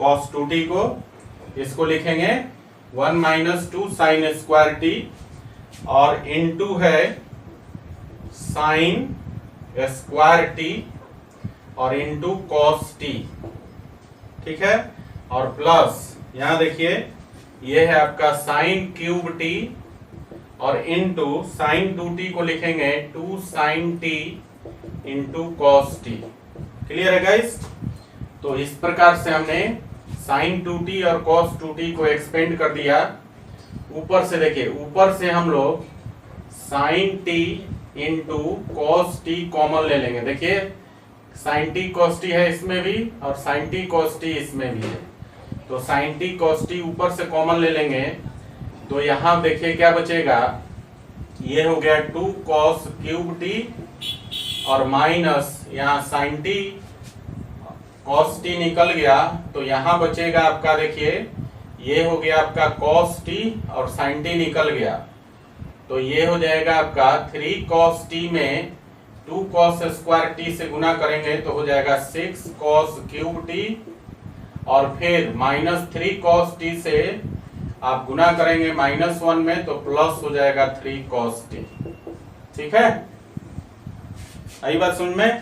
cos 2t को इसको लिखेंगे 1 माइनस 2 साइन स्क्वायर टी और इनटू है साइन स्क्वायर टी और इनटू कॉस टी, ठीक है। और प्लस यहां देखिए ये है आपका साइन क्यूब टी और इनटू साइन 2t को लिखेंगे 2 sine t into cos t. Clear है गाइस। तो इस प्रकार से हमने साइन 2t और cos 2t को एक्सपेंड कर दिया। ऊपर से देखिए, ऊपर से हम लोग sine t into cos t common ले लेंगे। देखिए साइन t cos t है इसमें भी और साइन t cos t इसमें भी है। तो साइन t cos t ऊपर से कॉमन ले लेंगे तो यहाँ देखिए क्या बचेगा, ये हो गया 2 cos क्यूब t और माइनस यहाँ साइन t cos t निकल गया। तो यहाँ बचेगा आपका, देखिए ये हो गया आपका cos t और sin t निकल गया। तो ये हो जाएगा आपका 3 cos t में 2 cos स्क्वायर t से गुना करेंगे तो हो जाएगा 6 cos क्यूब t और फिर माइनस 3 cos t से आप गुना करेंगे -1 में तो प्लस हो जाएगा 3 cos t। ठीक है, आई बात सुन में।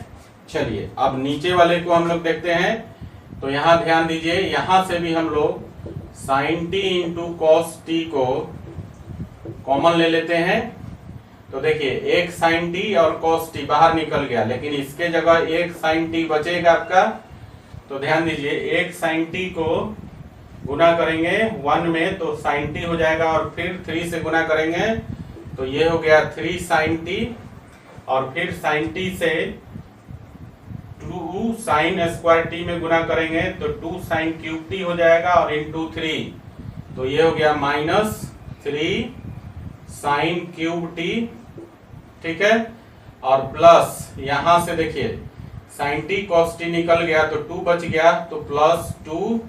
चलिए अब नीचे वाले को हम लोग देखते हैं। तो यहाँ ध्यान दीजिए, यहाँ से भी हम लोग sine t into cos t को कॉमन ले लेते हैं। तो देखिए एक साइन टी और कॉस टी बाहर निकल गया, लेकिन इसके जगह एक साइन टी बचेगा आपका। तो ध्यान दीजिए, एक साइन टी को गुना करेंगे 1 में तो साइन टी हो जाएगा और फिर 3 से गुना करेंगे तो ये हो गया 3 साइन टी और फिर साइन टी से 2 साइन स्क्वायर टी में गुना करेंगे तो 2 साइन क्यूब टी हो जाएगा और इंटू 3 तो ये हो गया -3 साइन क्यूब टी। ठीक है, और प्लस यहां से देखिए साइन टी कॉस टी निकल गया तो 2 बच गया तो +2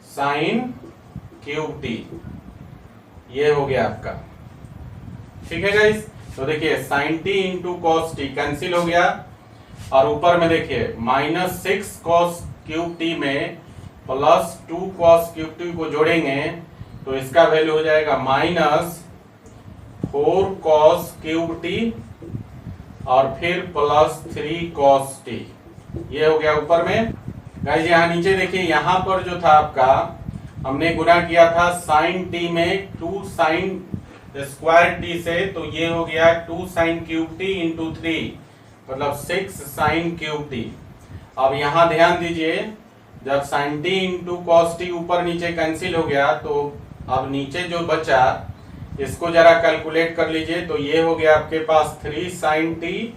साइन क्यूब टी, ये हो गया आपका। ठीक है गाइस, तो देखिए sine t into cos t cancel हो गया और ऊपर में देखिए -6 cos क्यूब टी में +2 cos क्यूब टी को जोड़ेंगे तो इसका वैल्यू हो जाएगा -4 cos क्यूब टी और फिर +3 cos टी, ये हो गया ऊपर में। गाइस यहाँ नीचे देखिए, यहाँ पर जो था आपका हमने गुना किया था साइन टी में 2 साइन स्क्वायर टी से, तो ये हो गया 2 साइन क्यूब टी इंटू 3 मतलब 6 साइन क्यूब टी। अब यहाँ ध्यान दीजिए, जब sine t into cos t ऊपर नीचे कैंसिल हो गया तो अब नीचे जो बचा इसको जरा कैलकुलेट कर लीजिए। तो ये हो गया आपके पास 3 साइन टी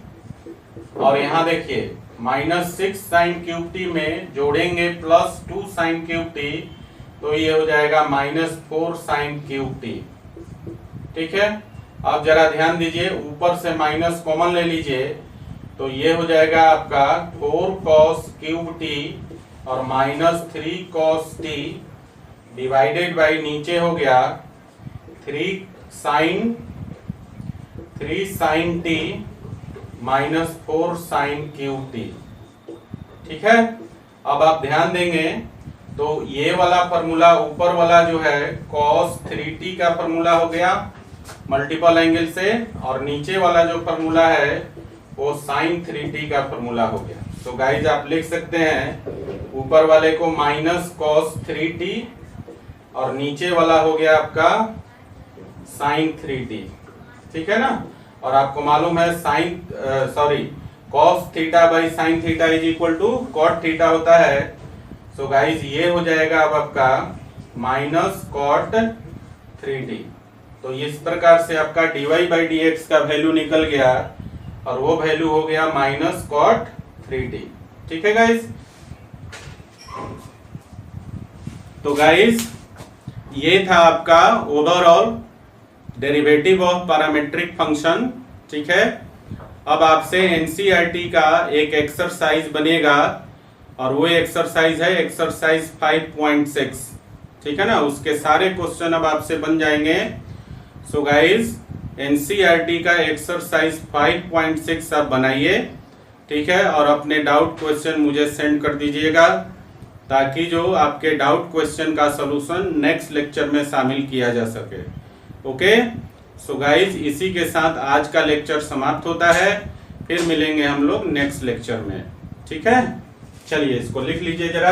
और यहाँ देखिए -6 साइन क्यूब टी में जोड़ेंगे +2 साइन क्यूब टी तो ये हो जाएगा -4 साइन क्यूब टी। ठीक है, अब जरा ध्यान दीजिए, ऊपर से माइनस कॉमन ले लीजिए, तो ये हो जाएगा आपका 4 cos क्यूब टी और minus 3 cos T divided by नीचे हो गया 3 sin T minus 4 sin cube T. ठीक है, अब आप ध्यान देंगे तो ये वाला फॉर्मूला ऊपर वाला जो है cos 3t का फॉर्मूला हो गया मल्टीपल एंगल से, और नीचे वाला जो फॉर्मूला है वो sin 3t का फॉर्मूला हो गया। तो गाइज आप लिख सकते हैं ऊपर वाले को माइनस cos 3t और नीचे वाला हो गया आपका sin 3t। ठीक है ना, और आपको मालूम है cos theta by sin theta is equal to cot theta होता है। सो गाइज ये हो जाएगा अब आपका माइनस cot 3t। तो इस प्रकार से आपका dy बाई dx का वैल्यू निकल गया और वो वैल्यू हो गया माइनस cot 3t। ठीक है गाइज, तो गाइज ये था आपका overall derivative of parametric function. ठीक है, अब आपसे एनसीईआरटी का एक एक्सरसाइज बनेगा और वो एक्सरसाइज है एक्सरसाइज 5.6। ठीक है ना, उसके सारे क्वेश्चन अब आपसे बन जाएंगे। सो गाइज एनसीईआरटी का एक्सरसाइज 5.6 आप बनाइए। ठीक है, और अपने डाउट क्वेश्चन मुझे सेंड कर दीजिएगा ताकि जो आपके डाउट क्वेश्चन का सलूशन नेक्स्ट लेक्चर में शामिल किया जा सके। ओके, सो गाइज इसी के साथ आज का लेक्चर समाप्त होता है, फिर मिलेंगे हम लोग नेक्स्ट लेक्चर में। ठीक है, चलिए इसको लिख लीजिए जरा।